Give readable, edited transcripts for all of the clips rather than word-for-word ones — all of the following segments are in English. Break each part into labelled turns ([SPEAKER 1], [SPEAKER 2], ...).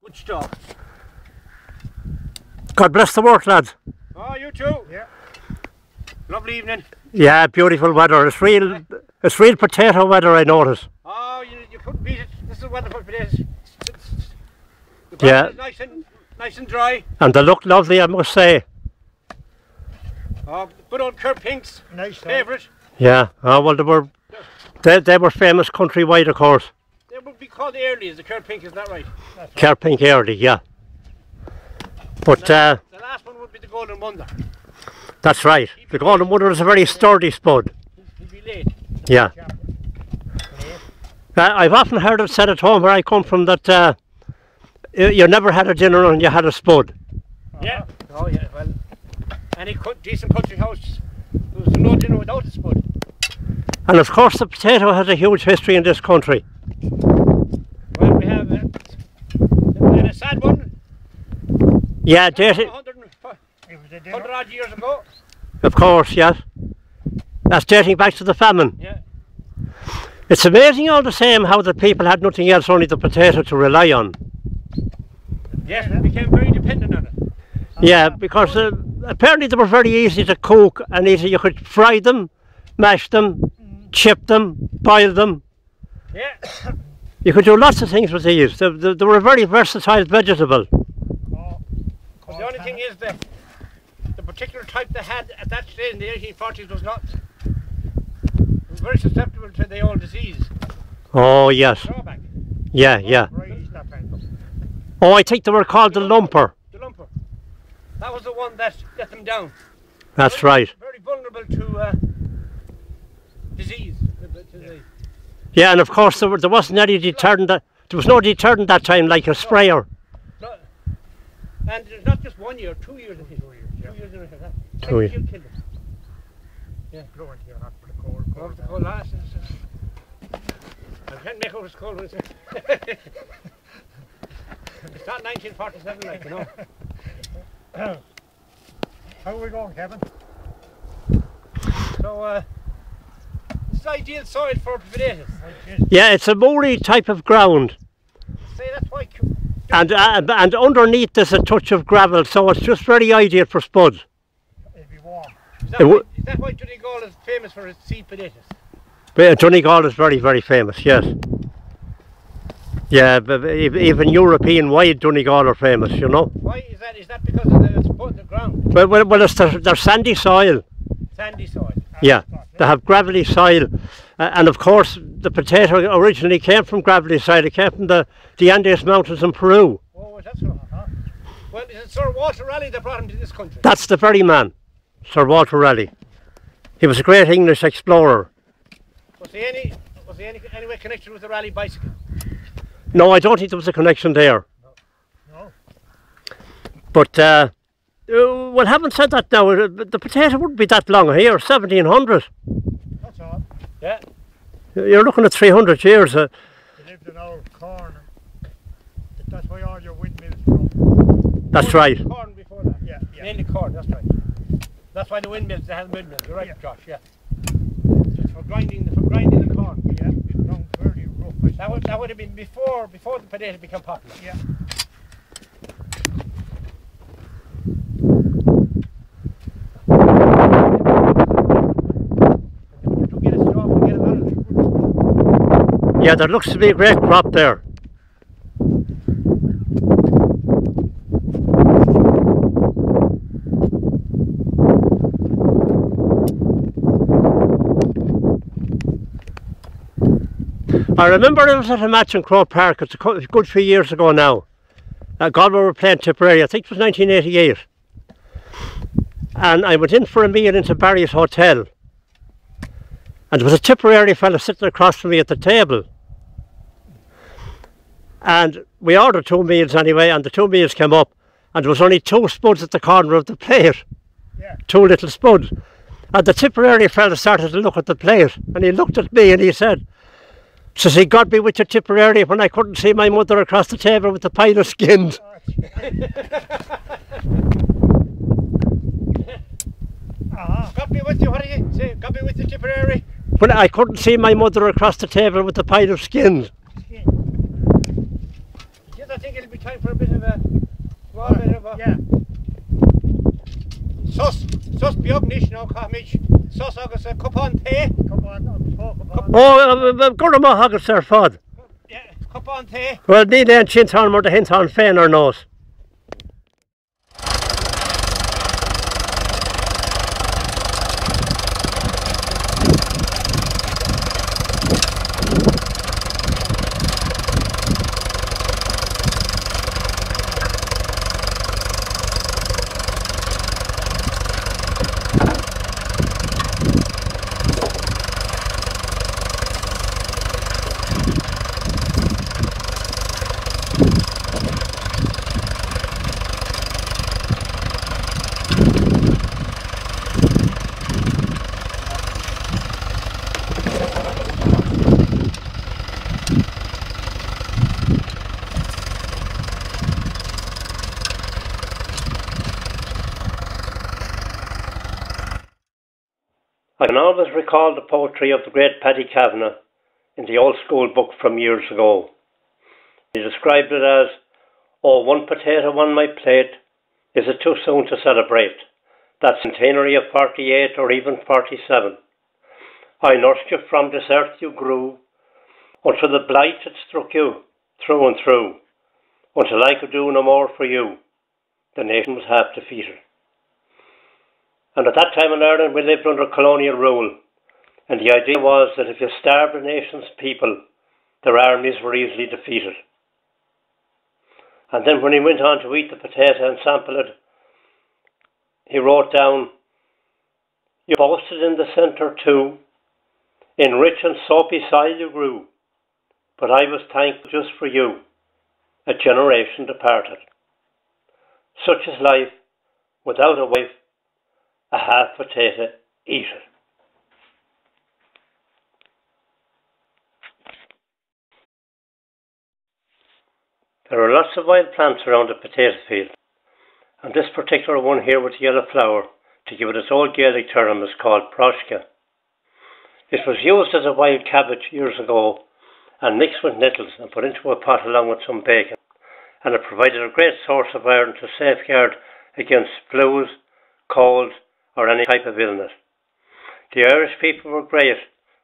[SPEAKER 1] Good stuff.
[SPEAKER 2] God bless the work, lads.
[SPEAKER 1] Oh, you too. Yeah. Lovely evening.
[SPEAKER 2] Yeah, beautiful weather. It's real potato weather, I notice.
[SPEAKER 1] Oh, you couldn't beat it. This is weather for potatoes. The ground
[SPEAKER 2] Yeah.
[SPEAKER 1] is nice and dry.
[SPEAKER 2] And they look lovely, I must say.
[SPEAKER 1] Oh, good old Kerr Pinks. Nice. Favourite.
[SPEAKER 2] Yeah. Oh, well, they were famous countrywide, of course.
[SPEAKER 1] They would be called the Earlies, the Kerr Pink, isn't that right?
[SPEAKER 2] Kerr Pink early, yeah. But
[SPEAKER 1] the last one would be the Golden Wonder.
[SPEAKER 2] That's right. The Golden Wonder is a very sturdy spud.
[SPEAKER 1] He'd be late.
[SPEAKER 2] Yeah. I've often heard it said at home where I come from that you never had a dinner and you had a spud.
[SPEAKER 1] Yeah. Oh yeah. Well, any decent country house, there was no dinner without a spud.
[SPEAKER 2] And of course the potato has a huge history in this country.
[SPEAKER 1] Well, we have a sad one.
[SPEAKER 2] Yeah, dating.
[SPEAKER 1] 100 odd years ago.
[SPEAKER 2] Of course, yes. That's dating back to the famine.
[SPEAKER 1] Yeah.
[SPEAKER 2] It's amazing all the same how the people had nothing else, only the potato to rely on.
[SPEAKER 1] Yes, we became very dependent on it.
[SPEAKER 2] Yeah, because apparently they were very easy to cook and easy. You could fry them, mash them, chip them, boil them.
[SPEAKER 1] Yeah.
[SPEAKER 2] You could do lots of things with these. They were a very versatile vegetable.
[SPEAKER 1] The only thing is that the particular type they had at that stage in the 1840s was not very susceptible to the old disease.
[SPEAKER 2] Oh yes.
[SPEAKER 1] Drawback.
[SPEAKER 2] Yeah, yeah. Oh, I think they were called the lumper.
[SPEAKER 1] The lumper. That was the one that let them down.
[SPEAKER 2] That's right.
[SPEAKER 1] Very vulnerable to disease.
[SPEAKER 2] Yeah, and of course there wasn't any deterrent. There was no deterrent that time, like a sprayer.
[SPEAKER 1] No. And there's not just 1 year, 2 years in history. 2 years in history.
[SPEAKER 2] 2 years.
[SPEAKER 1] Killed them. Yeah. Growing here, not for the cold. Over the cold last. I can't make out it's cold when it's it's not 1947, like, you know. How are we going, Kevin? So, this is ideal soil for potatoes.
[SPEAKER 2] Yeah, it's a moory type of ground.
[SPEAKER 1] Say that's why.
[SPEAKER 2] And underneath there's a touch of gravel, so it's just very ideal for spuds.
[SPEAKER 1] It'd be warm. Is that why Donegal is famous for its seed potatoes?
[SPEAKER 2] Donegal is very, very famous, yes. Yeah, but even European-wide Donegal are famous, you know.
[SPEAKER 1] Why is that? Is that because of the ground?
[SPEAKER 2] Well, it's their sandy soil.
[SPEAKER 1] Sandy soil.
[SPEAKER 2] Yeah, they have gravelly soil. And of course, the potato originally came from gravelly soil. It came from the Andes Mountains in Peru.
[SPEAKER 1] Oh, that's right. Well, is it Sir Walter Raleigh that brought him to this country?
[SPEAKER 2] That's the very man, Sir Walter Raleigh. He was a great English explorer.
[SPEAKER 1] Was he any way connected with the Raleigh bicycle?
[SPEAKER 2] No, I don't think there was a connection there.
[SPEAKER 1] No.
[SPEAKER 2] But, well, having said that now, the potato wouldn't be that long here, 1700.
[SPEAKER 1] That's all. Yeah.
[SPEAKER 2] You're looking at 300 years.
[SPEAKER 3] They lived in old corn. That's why all your windmills from.
[SPEAKER 2] That's right.
[SPEAKER 1] Corn before that. Yeah. Mainly corn, that's right. That's why the windmills, they have windmills. You're right, Josh, yeah. For grinding the corn. Yeah. Very rough. That would have been before the potato became popular. Yeah.
[SPEAKER 2] Yeah, there looks to be a great crop there. I remember I was at a match in Crow Park, it's a good few years ago now. Galway were playing Tipperary, I think it was 1988. And I went in for a meal into Barry's Hotel. And there was a Tipperary fella sitting across from me at the table. And we ordered 2 meals anyway, and the 2 meals came up, and there was only 2 spuds at the corner of the plate. Yeah. 2 little spuds. And the Tipperary fella started to look at the plate, and he looked at me and he said, "So see, God be with you, Tipperary, when I couldn't see my mother across the table with the pile of skins."
[SPEAKER 1] God be with you, what do you say? God be with you, Tipperary.
[SPEAKER 2] When I couldn't see my mother across the table with the pile of skins.
[SPEAKER 1] Give I think it'll be time for a bit of a small bit of a...
[SPEAKER 3] Yeah.
[SPEAKER 1] Sus biognish now, Comich. Sus agus a cup on tea.
[SPEAKER 3] Come on, talk about
[SPEAKER 2] Oh, go more haggis there, fad.
[SPEAKER 1] Yeah, cup on tea.
[SPEAKER 2] Well, need then chins on more the hints on fan or nose. I can always recall the poetry of the great Paddy Kavanagh in the old school book from years ago. He described it as, "Oh, one potato on my plate, is it too soon to celebrate? That centenary of 48 or even 47. I nursed you from this earth you grew, until the blight had struck you through and through, until I could do no more for you. The nation was half defeated." And at that time in Ireland we lived under colonial rule, and the idea was that if you starved a nation's people, their armies were easily defeated. And then when he went on to eat the potato and sample it, he wrote down, "You boasted in the centre too, in rich and soapy soil you grew, but I was thankful just for you, a generation departed. Such is life, without a wife, a half potato, eat it." There are lots of wild plants around the potato field, and this particular one here with the yellow flower, to give it its old Gaelic term, is called proshka. It was used as a wild cabbage years ago and mixed with nettles and put into a pot along with some bacon, and it provided a great source of iron to safeguard against flus, colds or any type of illness. The Irish people were great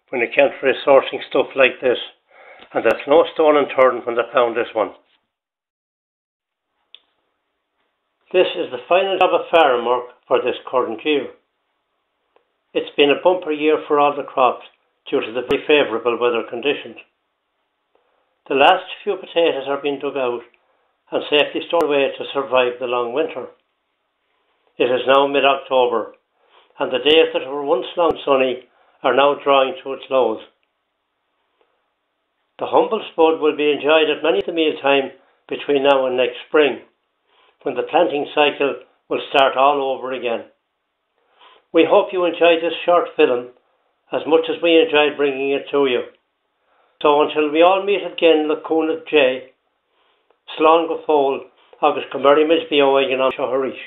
[SPEAKER 2] when it came to resourcing stuff like this, and there's no stone unturned when they found this one. This is the final job of farm work for this current year. It's been a bumper year for all the crops due to the very favourable weather conditions. The last few potatoes are being dug out and safely stored away to survive the long winter. It is now mid-October, and the days that were once long sunny are now drawing to its close. The humble spud will be enjoyed at many of the mealtime between now and next spring, when the planting cycle will start all over again. We hope you enjoyed this short film as much as we enjoyed bringing it to you. So until we all meet again, Lacuna J, Slán go fóil, agus go mbeirimiid beo ag an am seo harish.